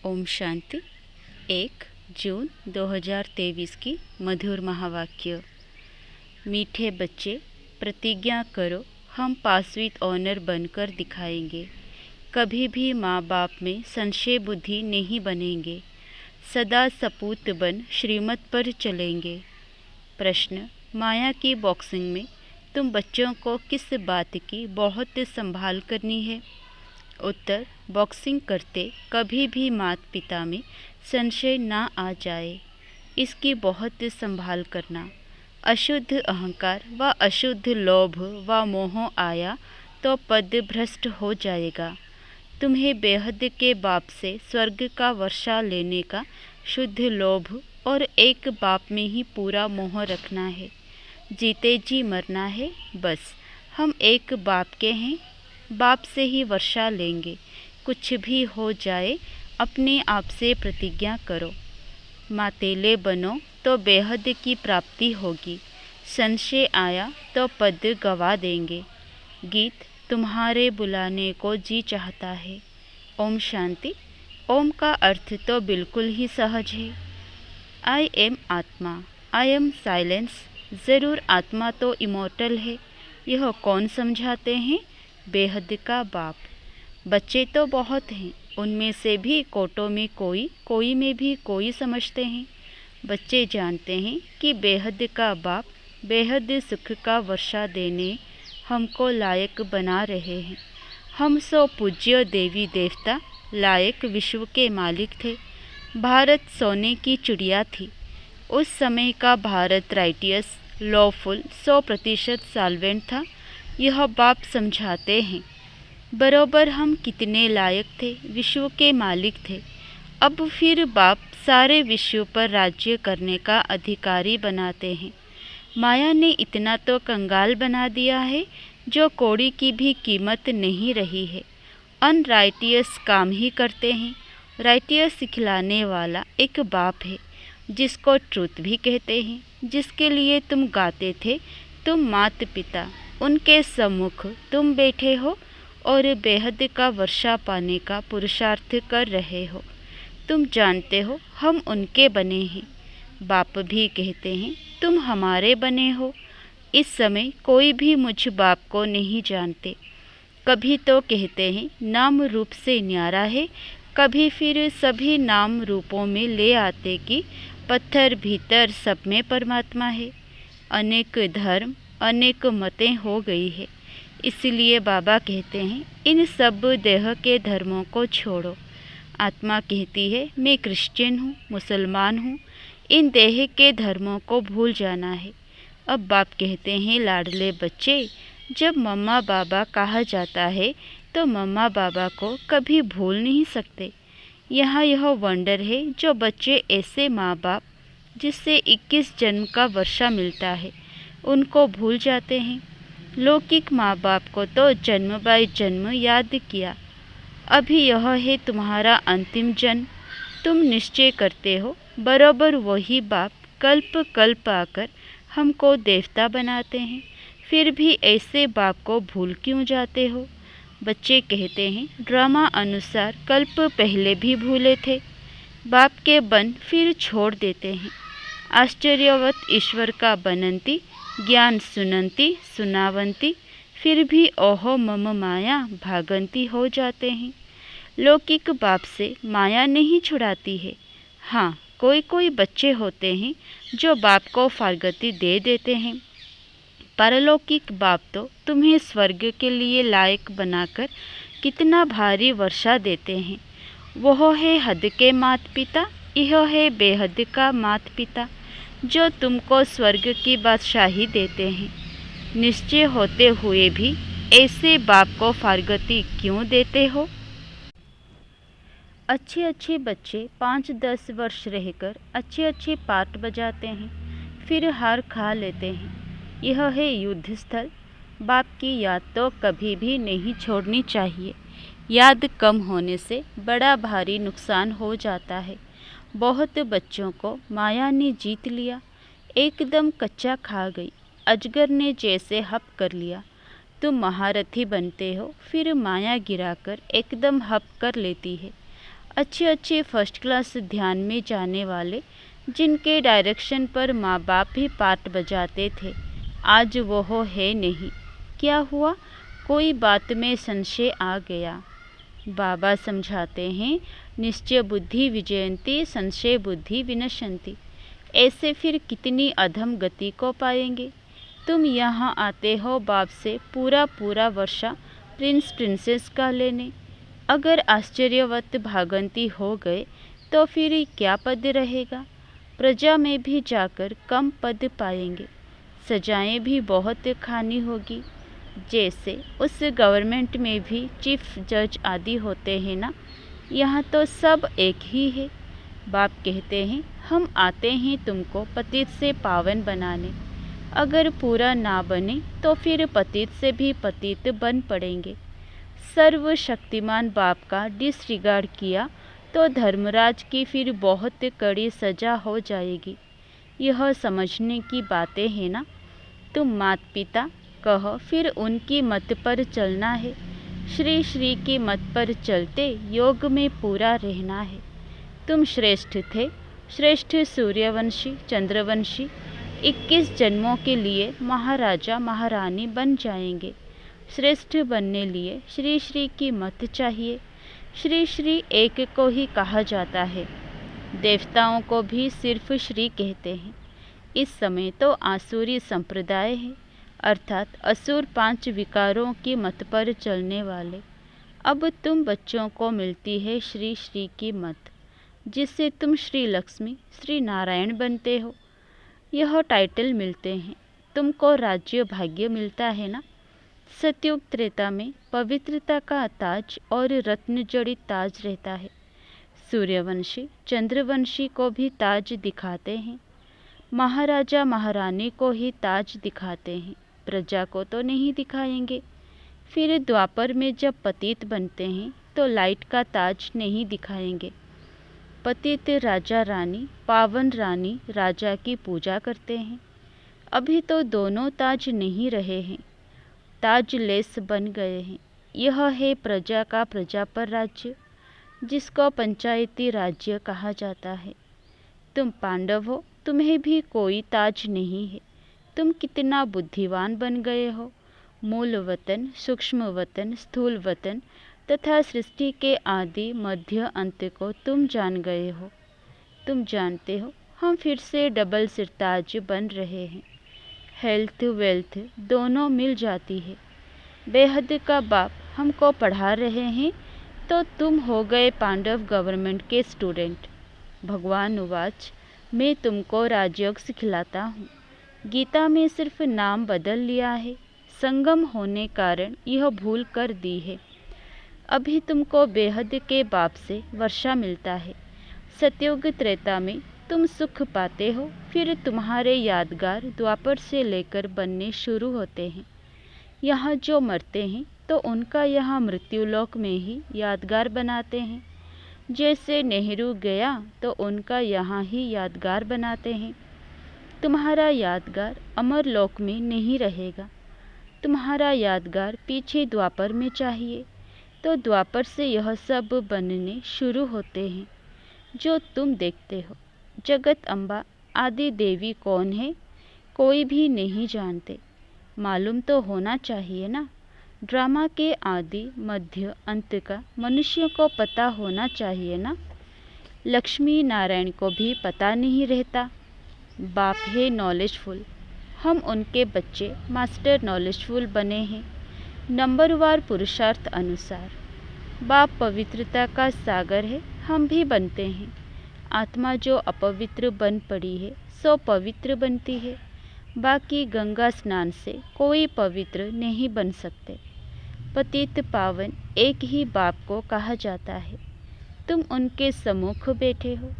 ओम शांति। 1 जून 2023 की मधुर महावाक्य। मीठे बच्चे, प्रतिज्ञा करो, हम पास विद ऑनर बनकर दिखाएंगे। कभी भी माँ बाप में संशय बुद्धि नहीं बनेंगे। सदा सपूत बन श्रीमत पर चलेंगे। प्रश्न: माया की बॉक्सिंग में तुम बच्चों को किस बात की बहुत संभाल करनी है? उत्तर: बॉक्सिंग करते कभी भी माता पिता में संशय ना आ जाए, इसकी बहुत संभाल करना। अशुद्ध अहंकार व अशुद्ध लोभ व मोह आया तो पद भ्रष्ट हो जाएगा। तुम्हें बेहद के बाप से स्वर्ग का वर्षा लेने का शुद्ध लोभ और एक बाप में ही पूरा मोह रखना है। जीते जी मरना है। बस हम एक बाप के हैं, बाप से ही वर्षा लेंगे। कुछ भी हो जाए अपने आप से प्रतिज्ञा करो। मातेले बनो तो बेहद की प्राप्ति होगी। संशय आया तो पद गवा देंगे। गीत तुम्हारे बुलाने को जी चाहता है। ओम शांति। ओम का अर्थ तो बिल्कुल ही सहज है। आई एम आत्मा, आई एम साइलेंस। ज़रूर आत्मा तो इमोर्टल है, यह कौन समझाते हैं? बेहद का बाप। बच्चे तो बहुत हैं, उनमें से भी कोटों में कोई, कोई में भी कोई समझते हैं। बच्चे जानते हैं कि बेहद का बाप बेहद सुख का वर्षा देने हमको लायक बना रहे हैं। हम सो पूज्य देवी देवता लायक विश्व के मालिक थे। भारत सोने की चिड़िया थी। उस समय का भारत राइटियस, लॉफुल, 100% सॉल्वेंट था। यह बाप समझाते हैं। बरोबर हम कितने लायक थे, विश्व के मालिक थे। अब फिर बाप सारे विश्व पर राज्य करने का अधिकारी बनाते हैं। माया ने इतना तो कंगाल बना दिया है जो कौड़ी की भी कीमत नहीं रही है। अनराइटियस काम ही करते हैं। राइटियस सिखलाने वाला एक बाप है, जिसको ट्रुथ भी कहते हैं, जिसके लिए तुम गाते थे। तुम माता पिता, उनके सम्मुख तुम बैठे हो और बेहद का वर्षा पाने का पुरुषार्थ कर रहे हो। तुम जानते हो हम उनके बने हैं। बाप भी कहते हैं तुम हमारे बने हो। इस समय कोई भी मुझ बाप को नहीं जानते। कभी तो कहते हैं नाम रूप से न्यारा है, कभी फिर सभी नाम रूपों में ले आते कि पत्थर भीतर सब में परमात्मा है। अनेक धर्म, अनेक मतें हो गई है। इसलिए बाबा कहते हैं इन सब देह के धर्मों को छोड़ो। आत्मा कहती है मैं क्रिश्चियन हूँ, मुसलमान हूँ। इन देह के धर्मों को भूल जाना है। अब बाप कहते हैं लाडले बच्चे, जब मम्मा बाबा कहा जाता है तो मम्मा बाबा को कभी भूल नहीं सकते। यहाँ यह वंडर है जो बच्चे ऐसे माँ बाप जिससे 21 जन्म का वर्षा मिलता है, उनको भूल जाते हैं। लौकिक माँ बाप को तो जन्म बाय जन्म याद किया। अभी यह है तुम्हारा अंतिम जन्म। तुम निश्चय करते हो बराबर वही बाप कल्प कल्प आकर हमको देवता बनाते हैं। फिर भी ऐसे बाप को भूल क्यों जाते हो? बच्चे कहते हैं ड्रामा अनुसार कल्प पहले भी भूले थे। बाप के बन फिर छोड़ देते हैं। आश्चर्यवत ईश्वर का बनंती, ज्ञान सुनंती सुनावंती, फिर भी ओहो मम माया भागंती हो जाते हैं। लौकिक बाप से माया नहीं छुड़ाती है। हाँ, कोई कोई बच्चे होते हैं जो बाप को फारगती दे देते हैं। परलौकिक बाप तो तुम्हें स्वर्ग के लिए लायक बनाकर कितना भारी वर्षा देते हैं। वह है हद के माता पिता, यह है बेहद का माता पिता जो तुमको स्वर्ग की बादशाही देते हैं। निश्चय होते हुए भी ऐसे बाप को फारगती क्यों देते हो? अच्छे अच्छे बच्चे 5-10 वर्ष रहकर अच्छे अच्छे पार्ट बजाते हैं, फिर हार खा लेते हैं। यह है युद्ध स्थल। बाप की याद तो कभी भी नहीं छोड़नी चाहिए। याद कम होने से बड़ा भारी नुकसान हो जाता है। बहुत बच्चों को माया ने जीत लिया, एकदम कच्चा खा गई। अजगर ने जैसे हप कर लिया। तुम महारथी बनते हो, फिर माया गिराकर एकदम हप कर लेती है। अच्छे अच्छे फर्स्ट क्लास ध्यान में जाने वाले, जिनके डायरेक्शन पर माँ बाप भी पार्ट बजाते थे, आज वो है नहीं। क्या हुआ? कोई बात में संशय आ गया। बाबा समझाते हैं, निश्चय बुद्धि विजयंती संशय बुद्धि विनश्यंती। ऐसे फिर कितनी अधम गति को पाएंगे। तुम यहाँ आते हो बाप से पूरा पूरा वर्षा प्रिंस प्रिंसेस का लेने। अगर आश्चर्यवत भागंती हो गए तो फिर क्या पद रहेगा। प्रजा में भी जाकर कम पद पाएंगे, सजाएं भी बहुत खानी होगी। जैसे उस गवर्नमेंट में भी चीफ जज आदि होते हैं ना, यहाँ तो सब एक ही है। बाप कहते हैं, हम आते हैं तुमको पतित से पावन बनाने। अगर पूरा ना बने तो फिर पतित से भी पतित बन पड़ेंगे। सर्वशक्तिमान बाप का डिसरिगार्ड किया तो धर्मराज की फिर बहुत कड़ी सजा हो जाएगी। यह समझने की बातें हैं ना। तुम माता पिता कहो, फिर उनकी मत पर चलना है। श्री श्री की मत पर चलते योग में पूरा रहना है। तुम श्रेष्ठ थे, श्रेष्ठ सूर्यवंशी चंद्रवंशी 21 जन्मों के लिए महाराजा महारानी बन जाएंगे। श्रेष्ठ बनने लिए श्री श्री की मत चाहिए। श्री श्री एक को ही कहा जाता है, देवताओं को भी सिर्फ श्री कहते हैं। इस समय तो आसुरी संप्रदाय है, अर्थात असुर 5 विकारों की मत पर चलने वाले। अब तुम बच्चों को मिलती है श्री श्री की मत, जिससे तुम श्री लक्ष्मी श्री नारायण बनते हो। यह टाइटल मिलते हैं, तुमको राज्य भाग्य मिलता है ना। सतयुग त्रेता में पवित्रता का ताज और रत्न जड़ित ताज रहता है। सूर्यवंशी चंद्रवंशी को भी ताज दिखाते हैं, महाराजा महारानी को ही ताज दिखाते हैं, प्रजा को तो नहीं दिखाएंगे। फिर द्वापर में जब पतित बनते हैं तो लाइट का ताज नहीं दिखाएंगे। पतित राजा रानी पावन रानी राजा की पूजा करते हैं। अभी तो दोनों ताज नहीं रहे हैं, ताज लेस बन गए हैं। यह है प्रजा का प्रजा पर राज्य, जिसको पंचायती राज्य कहा जाता है। तुम पांडव हो, तुम्हें भी कोई ताज नहीं है। तुम कितना बुद्धिवान बन गए हो। मूल वतन, सूक्ष्म वतन, स्थूल वतन तथा सृष्टि के आदि मध्य अंत को तुम जान गए हो। तुम जानते हो, हम फिर से डबल सिरताज बन रहे हैं। हेल्थ वेल्थ दोनों मिल जाती है। बेहद का बाप हमको पढ़ा रहे हैं, तो तुम हो गए पांडव गवर्नमेंट के स्टूडेंट। भगवान उवाच, मैं तुमको राजयोग सिखलाता हूँ। गीता में सिर्फ नाम बदल लिया है, संगम होने कारण यह भूल कर दी है। अभी तुमको बेहद के बाप से वर्षा मिलता है। सतयुग त्रेता में तुम सुख पाते हो, फिर तुम्हारे यादगार द्वापर से लेकर बनने शुरू होते हैं। यहाँ जो मरते हैं तो उनका यहाँ मृत्युलोक में ही यादगार बनाते हैं। जैसे नेहरू गया तो उनका यहाँ ही यादगार बनाते हैं। तुम्हारा यादगार अमर लोक में नहीं रहेगा। तुम्हारा यादगार पीछे द्वापर में चाहिए, तो द्वापर से यह सब बनने शुरू होते हैं जो तुम देखते हो। जगत अम्बा आदि देवी कौन है, कोई भी नहीं जानते। मालूम तो होना चाहिए ना। ड्रामा के आदि मध्य अंत का मनुष्य को पता होना चाहिए ना। लक्ष्मी नारायण को भी पता नहीं रहता। बाप है नॉलेजफुल, हम उनके बच्चे मास्टर नॉलेजफुल बने हैं, नंबरवार पुरुषार्थ अनुसार। बाप पवित्रता का सागर है, हम भी बनते हैं। आत्मा जो अपवित्र बन पड़ी है सो पवित्र बनती है। बाकी गंगा स्नान से कोई पवित्र नहीं बन सकते। पतित पावन एक ही बाप को कहा जाता है। तुम उनके सम्मुख बैठे हो।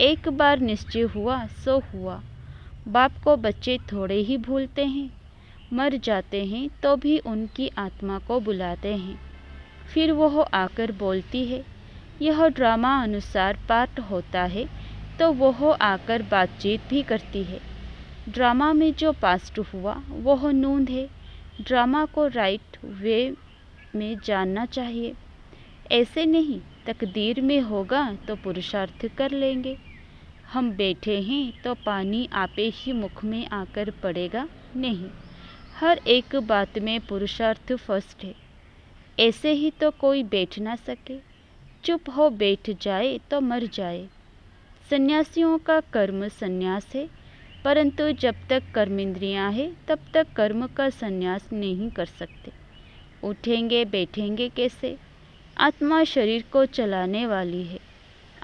एक बार निश्चय हुआ सो हुआ। बाप को बच्चे थोड़े ही भूलते हैं। मर जाते हैं तो भी उनकी आत्मा को बुलाते हैं, फिर वह आकर बोलती है। यह ड्रामा अनुसार पाठ होता है तो वह आकर बातचीत भी करती है। ड्रामा में जो पास्ट हुआ वह नूंद है। ड्रामा को राइट वे में जानना चाहिए, ऐसे नहीं तकदीर में होगा तो पुरुषार्थ कर लेंगे। हम बैठे हैं तो पानी आपे ही मुख में आकर पड़ेगा नहीं। हर एक बात में पुरुषार्थ फर्स्ट है। ऐसे ही तो कोई बैठ ना सके। चुप हो बैठ जाए तो मर जाए। सन्यासियों का कर्म सन्यास है, परंतु जब तक कर्मेंद्रियां हैं तब तक कर्म का सन्यास नहीं कर सकते। उठेंगे बैठेंगे कैसे? आत्मा शरीर को चलाने वाली है।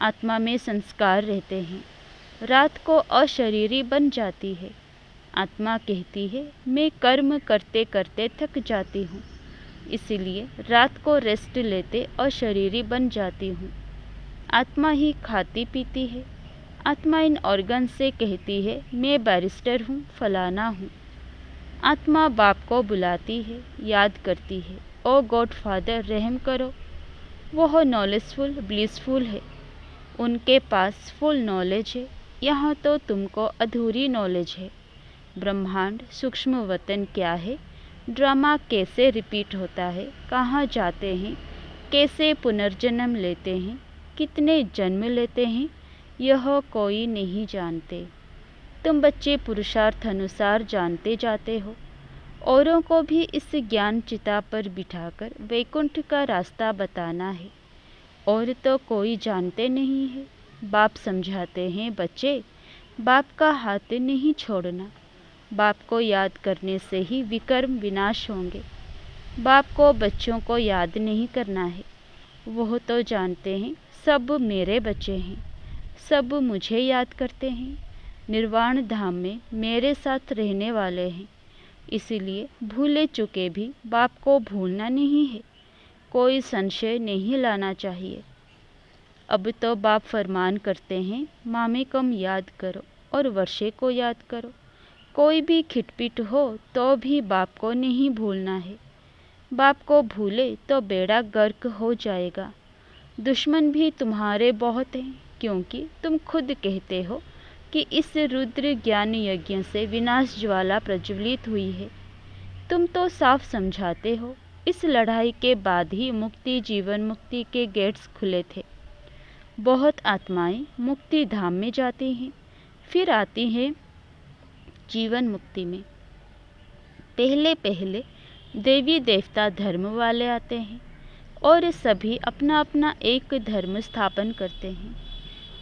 आत्मा में संस्कार रहते हैं। रात को अशरीरी बन जाती है। आत्मा कहती है मैं कर्म करते करते थक जाती हूँ, इसलिए रात को रेस्ट लेते अशरीरी बन जाती हूँ। आत्मा ही खाती पीती है। आत्मा इन ऑर्गन से कहती है मैं बैरिस्टर हूँ, फलाना हूँ। आत्मा बाप को बुलाती है, याद करती है, ओ गॉड फादर रहम करो। वह नॉलेजफुल ब्लिसफुल है। उनके पास फुल नॉलेज है। यहाँ तो तुमको अधूरी नॉलेज है। ब्रह्मांड सूक्ष्म वतन क्या है, ड्रामा कैसे रिपीट होता है, कहाँ जाते हैं, कैसे पुनर्जन्म लेते हैं, कितने जन्म लेते हैं, यह कोई नहीं जानते। तुम बच्चे पुरुषार्थ अनुसार जानते जाते हो। औरों को भी इस ज्ञान चिता पर बिठाकर वैकुंठ का रास्ता बताना है। और तो कोई जानते नहीं है। बाप समझाते हैं बच्चे, बाप का हाथ नहीं छोड़ना। बाप को याद करने से ही विकर्म विनाश होंगे। बाप को बच्चों को याद नहीं करना है। वह तो जानते हैं सब मेरे बच्चे हैं, सब मुझे याद करते हैं, निर्वाण धाम में मेरे साथ रहने वाले हैं। इसीलिए भूले चुके भी बाप को भूलना नहीं है। कोई संशय नहीं लाना चाहिए। अब तो बाप फरमान करते हैं मामे कम याद करो और वर्षे को याद करो। कोई भी खिटपिट हो तो भी बाप को नहीं भूलना है। बाप को भूले तो बेड़ा गर्क हो जाएगा। दुश्मन भी तुम्हारे बहुत हैं, क्योंकि तुम खुद कहते हो कि इस रुद्र ज्ञान यज्ञ से विनाश ज्वाला प्रज्वलित हुई है। तुम तो साफ समझाते हो इस लड़ाई के बाद ही मुक्ति जीवन मुक्ति के गेट्स खुले थे। बहुत आत्माएं मुक्ति धाम में जाती हैं, फिर आती हैं जीवन मुक्ति में। पहले पहले देवी देवता धर्म वाले आते हैं और सभी अपना अपना एक धर्म स्थापन करते हैं।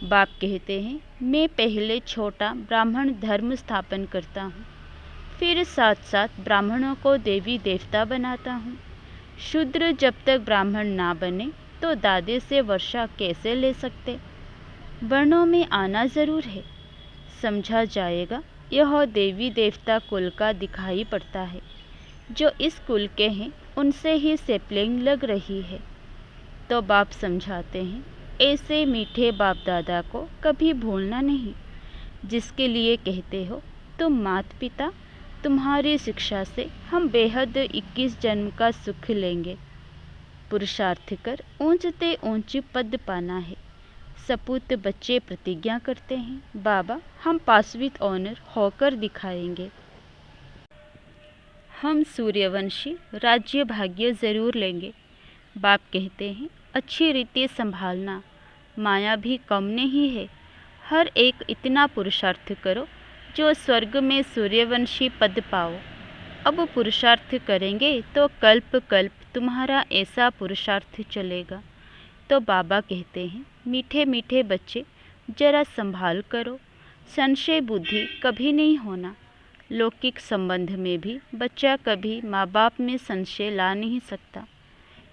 बाप कहते हैं मैं पहले छोटा ब्राह्मण धर्म स्थापन करता हूँ, फिर साथ साथ ब्राह्मणों को देवी देवता बनाता हूँ। शूद्र जब तक ब्राह्मण ना बने तो दादे से वर्षा कैसे ले सकते? वर्णों में आना जरूर है। समझा जाएगा यह देवी देवता कुल का दिखाई पड़ता है। जो इस कुल के हैं उनसे ही सेपलिंग लग रही है। तो बाप समझाते हैं ऐसे मीठे बाप दादा को कभी भूलना नहीं, जिसके लिए कहते हो तुम मात पिता, तुम्हारी शिक्षा से हम बेहद 21 जन्म का सुख लेंगे। पुरुषार्थ कर ऊंचते ऊंच पद पाना है। सपूत बच्चे प्रतिज्ञा करते हैं बाबा हम पास विद ऑनर होकर दिखाएंगे। हम सूर्यवंशी राज्य भाग्य ज़रूर लेंगे। बाप कहते हैं अच्छी रीति संभालना, माया भी कम नहीं है। हर एक इतना पुरुषार्थ करो जो स्वर्ग में सूर्यवंशी पद पाओ। अब पुरुषार्थ करेंगे तो कल्प कल्प तुम्हारा ऐसा पुरुषार्थ चलेगा। तो बाबा कहते हैं मीठे मीठे बच्चे जरा संभाल करो, संशय बुद्धि कभी नहीं होना। लौकिक संबंध में भी बच्चा कभी माँ बाप में संशय ला नहीं सकता,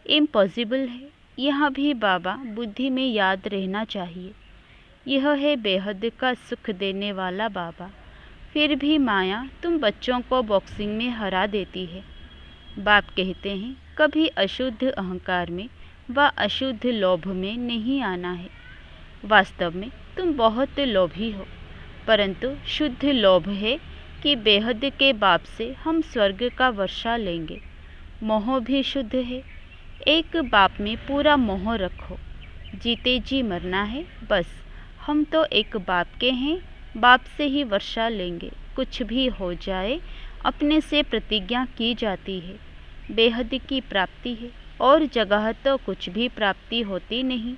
इम्पॉसिबल है। यहाँ भी बाबा बुद्धि में याद रहना चाहिए। यह है बेहद का सुख देने वाला बाबा। फिर भी माया तुम बच्चों को बॉक्सिंग में हरा देती है। बाप कहते हैं कभी अशुद्ध अहंकार में व अशुद्ध लोभ में नहीं आना है। वास्तव में तुम बहुत लोभी हो, परंतु शुद्ध लोभ है कि बेहद के बाप से हम स्वर्ग का वर्षा लेंगे। मोह भी शुद्ध है। एक बाप में पूरा मोह रखो। जीते जी मरना है बस। हम तो एक बाप के हैं, बाप से ही वर्षा लेंगे। कुछ भी हो जाए अपने से प्रतिज्ञा की जाती है। बेहद की प्राप्ति है। और जगह तो कुछ भी प्राप्ति होती नहीं,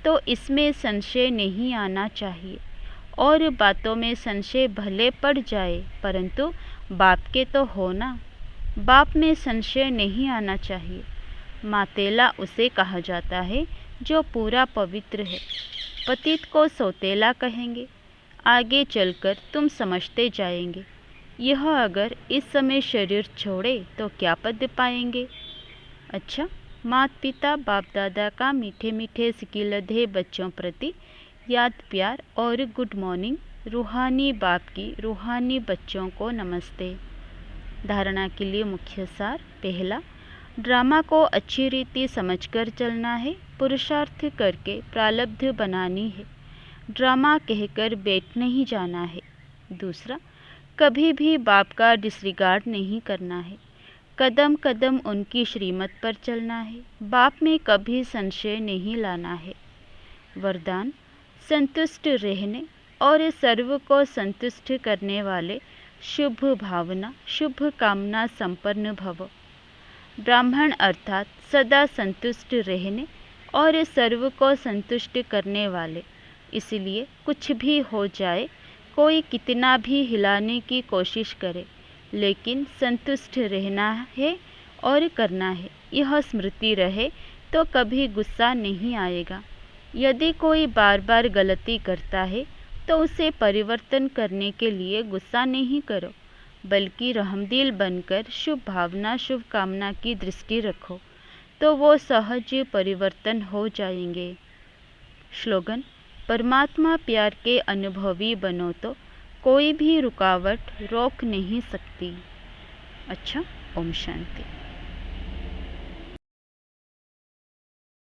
तो इसमें संशय नहीं आना चाहिए। और बातों में संशय भले पड़ जाए, परंतु बाप के तो हो ना। बाप में संशय नहीं आना चाहिए। मातेला उसे कहा जाता है जो पूरा पवित्र है। पतित को सौतेला कहेंगे। आगे चलकर तुम समझते जाएंगे। यह अगर इस समय शरीर छोड़े तो क्या पद पाएंगे। अच्छा, माता पिता बाप दादा का मीठे मीठे सिकिलधे बच्चों प्रति याद प्यार और गुड मॉर्निंग। रूहानी बाप की रूहानी बच्चों को नमस्ते। धारणा के लिए मुख्य सार। पहला, ड्रामा को अच्छी रीति समझकर चलना है। पुरुषार्थ करके प्रारब्ध बनानी है। ड्रामा कहकर बैठ नहीं जाना है। दूसरा, कभी भी बाप का डिसरिगार्ड नहीं करना है। कदम कदम उनकी श्रीमत पर चलना है। बाप में कभी संशय नहीं लाना है। वरदान, संतुष्ट रहने और सर्व को संतुष्ट करने वाले शुभ भावना शुभ कामना संपन्न भव। ब्राह्मण अर्थात सदा संतुष्ट रहने और सर्व को संतुष्ट करने वाले। इसलिए कुछ भी हो जाए, कोई कितना भी हिलाने की कोशिश करे, लेकिन संतुष्ट रहना है और करना है। यह स्मृति रहे तो कभी गुस्सा नहीं आएगा। यदि कोई बार बार गलती करता है तो उसे परिवर्तन करने के लिए गुस्सा नहीं करो, बल्कि रहमदिल बनकर शुभ भावना शुभ कामना की दृष्टि रखो, तो वो सहज परिवर्तन हो जाएंगे। स्लोगन, परमात्मा प्यार के अनुभवी बनो तो कोई भी रुकावट रोक नहीं सकती। अच्छा, ओम शांति।